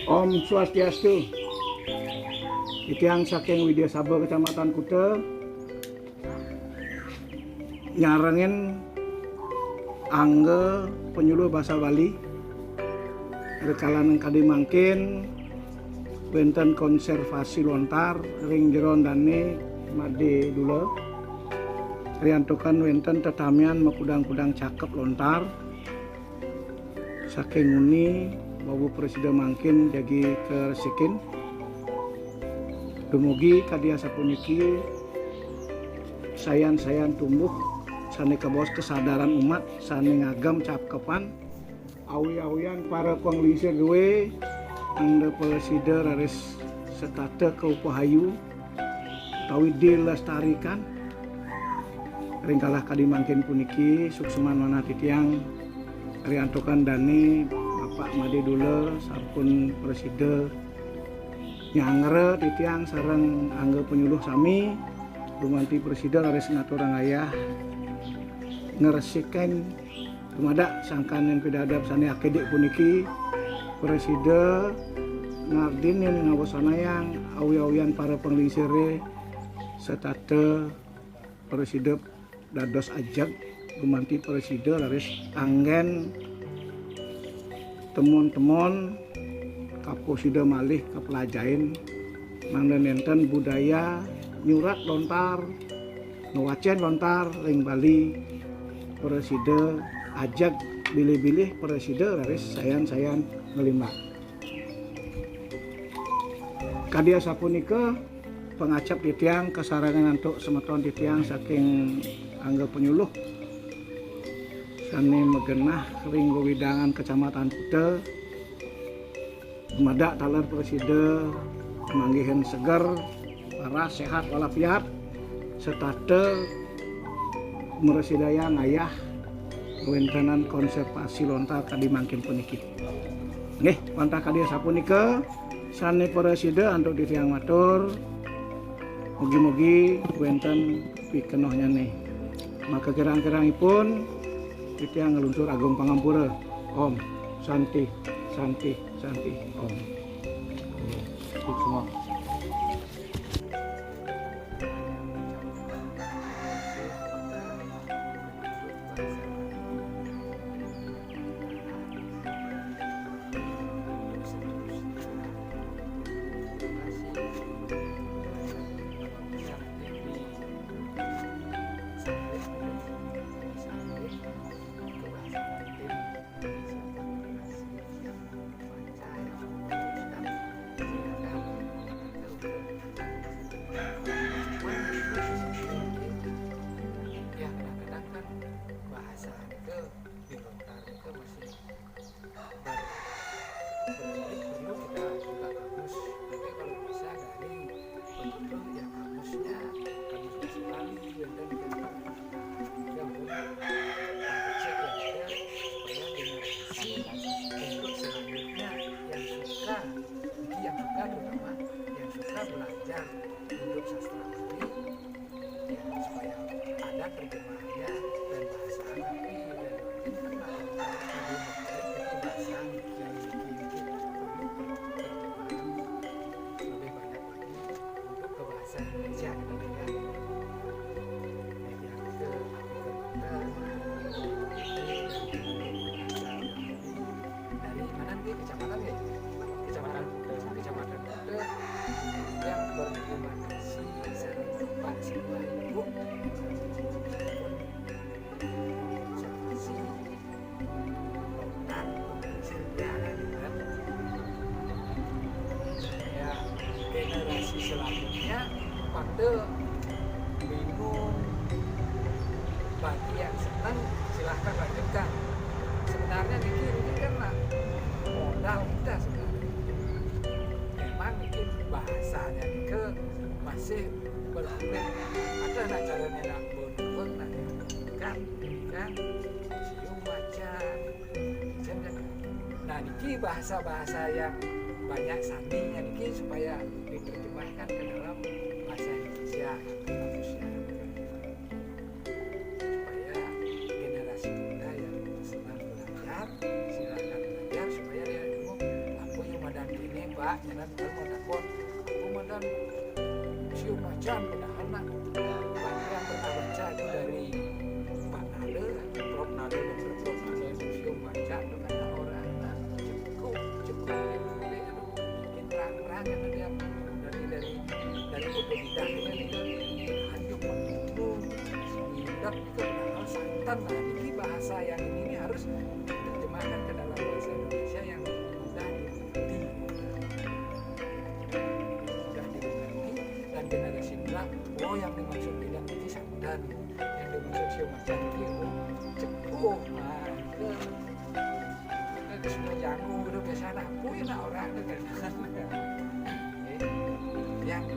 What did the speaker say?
Om Swastiastu. Itiang saking Widya Saba Kecamatan Kute nyarengin angge penyuluh bahasa Bali rekalan kadi mangkin wenten konservasi lontar ring jeron dane made dulu riantokan wenten tetamian makudang-kudang cakep lontar saking uni bawu presiden mangkin jadi keresikin dumugi kadia sapuniki sayan tumbuh sane kebos kesadaran umat sane ngagam cakepan awi-awian para penglise gue anda presiden raris setate keupahayu tawi dilestarikan ringkalah kadi mangkin puniki sukseman mana titiang riantokan dani Bapak Made Dule sampun presiden nyangre titiang sareng angge penyuluh sami dumanti presiden ares ngaturang ayah ngeresikan dumada sangkanen pidadab sani akedik puniki presiden ngardinin ngawasanayang awi-awian para penglingsire setate presiden dados ajak dumanti presiden ares anggen temuan-temuan kaposida malih kepelajain mangden enten budaya nyurat lontar ngewacen lontar ring Bali presiden ajak bilih-bilih presiden raris sayan ngelima kadia sapunika pengacap titiang kasarangan untuk semeton titiang saking angga penyuluh sani megenah ring widangan kecamatan Kute Mada talar presiden manggihan segar paras sehat walafiat setate meresidaya ngayah wentenan konservasi lontar kadi mangkin puniki nggih pantah kadia sapunika sane presiden untuk ditiang matur mugi-mugi wenten pikenohnya nih maka kirang-kirangipun ditiang ngeluncur agung pangampura Om Santi Om semua belajar untuk sastra Bali ya, supaya ada terjemahannya dan bahasa Arabi dan bahasa yang lebih banyak lagi untuk ke bahasa Indonesia gitu ya. Yang ke dari mana nih kecamatan ya? Kecamatan Kute yang berterima kasih Pak semua ibu observasi lontar sejarah dengan ya generasi selanjutnya pada bingung bagi yang senang silahkan lanjutkan sebenarnya ini karena modal kita sebenarnya memang mungkin bahasanya ke masih berkulit ada nak caranya nak bonbon nak kan siung macan nah niki bahasa yang banyak sandinya niki supaya diterjemahkan ke dalam bahasa Indonesia bagusnya supaya generasi muda yang senang belajar silakan belajar supaya dia apa yang madang ini mbaknya nanti mau takut komandan siu macan pada anak banyak yang pernah baca itu dari Pak Nale, Prof Nale, Dr. Prof Nale itu siu macan itu kan orang cukup bikin terang-terang itu dia dari otodidak itu anjuk menunggu mindak itu benar santan. Nah ini bahasa yang ini harus diterjemahkan ke dalam bahasa Indonesia yang mudah dimengerti dan generasi bilang oh yang dimaksud tidak ini santan, yang dimaksud siu macan itu cepuh. Nah itu sudah jago udah biasa aku ya orang itu kan yang